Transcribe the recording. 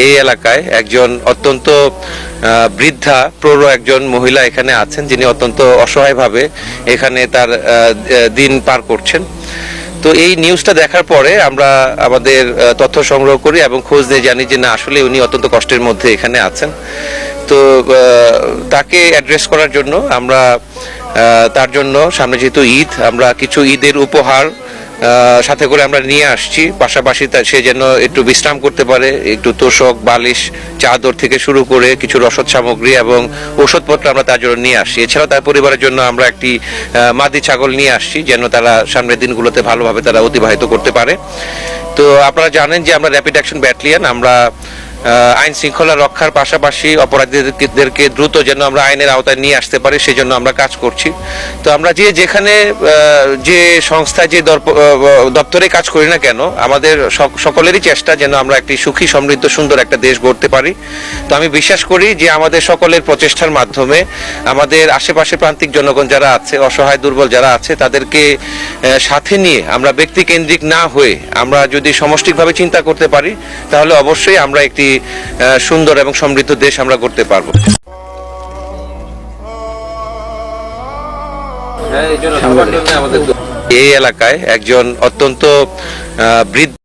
এই এলাকায় একজন অত্যন্ত বৃদ্ধা প্রৌঢ় একজন মহিলা এখানে আছেন, যিনি অত্যন্ত অসহায়ভাবে এখানে তার দিন পার করছেন। তো এই নিউজটা দেখার পরে আমরা আমাদের তথ্য সংগ্রহ করি এবং খোঁজ নিয়ে জানি যে না, আসলে উনি অত্যন্ত কষ্টের মধ্যে এখানে আছেন। তো তাকে অ্যাড্রেস করার জন্য আমরা তার জন্য সামনে যেহেতু ঈদ, আমরা কিছু ঈদের উপহার সাথে করে আমরা নিয়ে আসছি। পাশাপাশি সে যেন একটু বিশ্রাম করতে পারে, একটু তোষক বালিশ চাদর থেকে শুরু করে কিছু রসদ সামগ্রী এবং ওষুধপত্র আমরা তার জন্য নিয়ে আসছি। এছাড়াও তার পরিবারের জন্য আমরা একটি মাদি ছাগল নিয়ে আসছি, যেন তারা সামনের দিনগুলোতে ভালোভাবে তারা অতিবাহিত করতে পারে। তো আপনারা জানেন যে আমরা র্যাপিড অ্যাকশন ব্যাটালিয়ন, আমরা আইন শৃঙ্খলা রক্ষার পাশাপাশি অপরাধীদেরকে দ্রুত যেন আমরা আইনের আওতায় নিয়ে আসতে পারি, সেই জন্য আমরা কাজ করছি। তো আমরা যেখানে যে সংস্থায় যে দপ্তরে কাজ করি না কেন, আমাদের সকলেরই চেষ্টা যেন আমরা একটি সুখী সমৃদ্ধ সুন্দর একটা দেশ গড়তে পারি। তো আমি বিশ্বাস করি যে আমাদের সকলের প্রচেষ্টার মাধ্যমে আমাদের আশেপাশে প্রান্তিক জনগণ যারা আছে, অসহায় দুর্বল যারা আছে, তাদেরকে সাথে নিয়ে আমরা ব্যক্তি কেন্দ্রিক না হয়ে আমরা যদি সমষ্টিকভাবে চিন্তা করতে পারি, তাহলে অবশ্যই আমরা একটি সুন্দর এবং সমৃদ্ধ দেশ আমরা করতে পারবো। এই এলাকায় একজন অত্যন্ত বৃদ্ধ